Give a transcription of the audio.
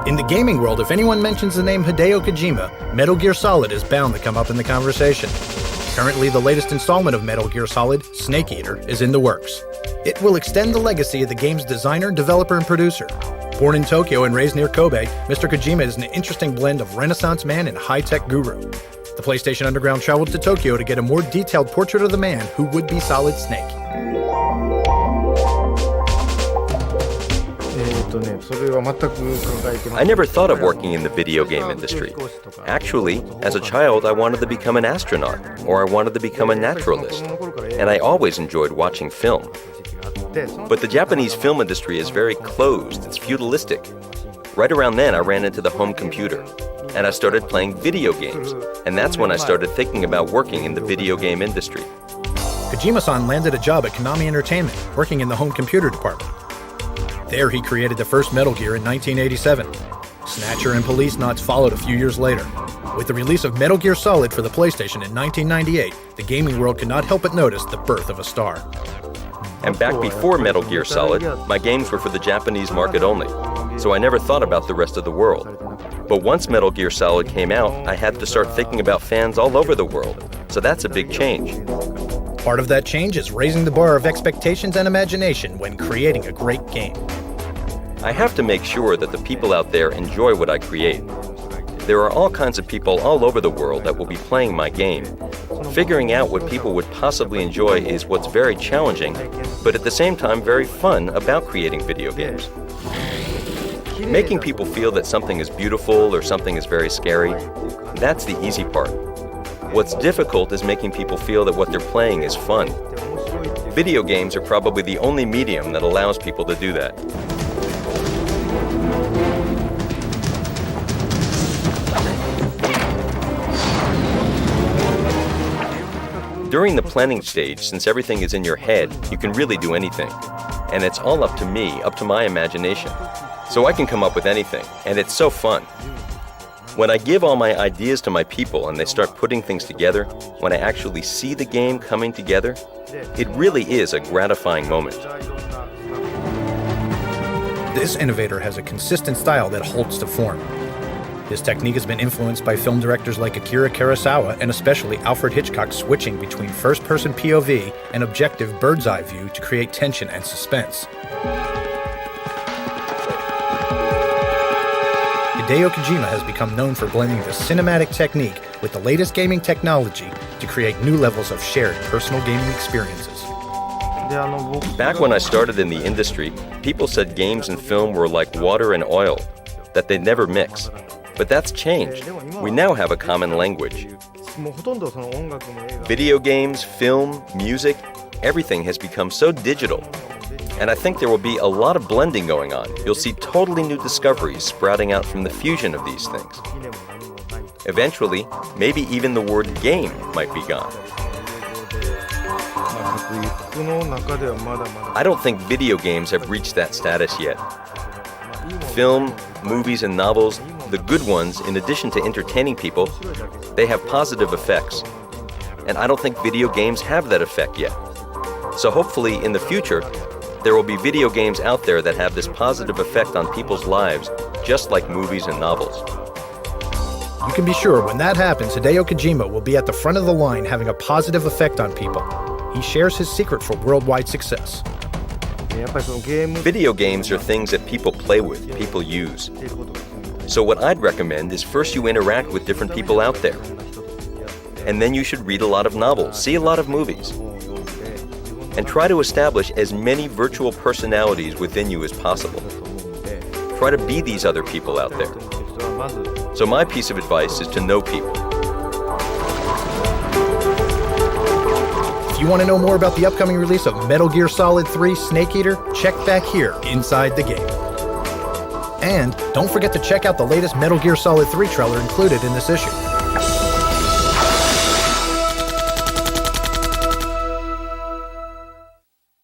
In the gaming world, if anyone mentions the name Hideo Kojima, Metal Gear Solid is bound to come up in the conversation. Currently, the latest installment of Metal Gear Solid, Snake Eater, is in the works. It will extend the legacy of the game's designer, developer, and producer. Born in Tokyo and raised near Kobe, Mr. Kojima is an interesting blend of Renaissance man and high-tech guru. The PlayStation Underground traveled to Tokyo to get a more detailed portrait of the man who would be Solid Snake. I never thought of working in the video game industry. Actually, as a child, I wanted to become an astronaut, or I wanted to become a naturalist, and I always enjoyed watching film. But the Japanese film industry is very closed, it's feudalistic. Right around then, I ran into the home computer, and I started playing video games, and that's when I started thinking about working in the video game industry. Kojima-san landed a job at Konami Entertainment, working in the home computer department. There he created the first Metal Gear in 1987. Snatcher and Policenauts followed a few years later. With the release of Metal Gear Solid for the PlayStation in 1998, the gaming world could not help but notice the birth of a star. And back before Metal Gear Solid, my games were for the Japanese market only, so I never thought about the rest of the world. But once Metal Gear Solid came out, I had to start thinking about fans all over the world, so that's a big change. Part of that change is raising the bar of expectations and imagination when creating a great game. I have to make sure that the people out there enjoy what I create. There are all kinds of people all over the world that will be playing my game. Figuring out what people would possibly enjoy is what's very challenging, but at the same time very fun about creating video games. Making people feel that something is beautiful or something is very scary, that's the easy part. What's difficult is making people feel that what they're playing is fun. Video games are probably the only medium that allows people to do that. During the planning stage, since everything is in your head, you can really do anything. And it's all up to me, up to my imagination. So I can come up with anything, and it's so fun. When I give all my ideas to my people and they start putting things together, when I actually see the game coming together, it really is a gratifying moment. This innovator has a consistent style that holds to form. His technique has been influenced by film directors like Akira Kurosawa and especially Alfred Hitchcock switching between first-person POV and objective bird's-eye view to create tension and suspense. Hideo Kojima has become known for blending the cinematic technique with the latest gaming technology to create new levels of shared personal gaming experiences. Back when I started in the industry, people said games and film were like water and oil, that they'd never mix. But that's changed. We now have a common language. Video games, film, music, everything has become so digital. And I think there will be a lot of blending going on. You'll see totally new discoveries sprouting out from the fusion of these things. Eventually, maybe even the word game might be gone. I don't think video games have reached that status yet. Film, movies, and novels, the good ones, in addition to entertaining people, they have positive effects. And I don't think video games have that effect yet. So hopefully, in the future, there will be video games out there that have this positive effect on people's lives, just like movies and novels. You can be sure when that happens, Hideo Kojima will be at the front of the line having a positive effect on people. He shares his secret for worldwide success. Video games are things that people play with, people use. So what I'd recommend is first you interact with different people out there. And then you should read a lot of novels, see a lot of movies. And try to establish as many virtual personalities within you as possible. Try to be these other people out there. So my piece of advice is to know people. If you want to know more about the upcoming release of Metal Gear Solid 3 Snake Eater, check back here inside the game. And don't forget to check out the latest Metal Gear Solid 3 trailer included in this issue.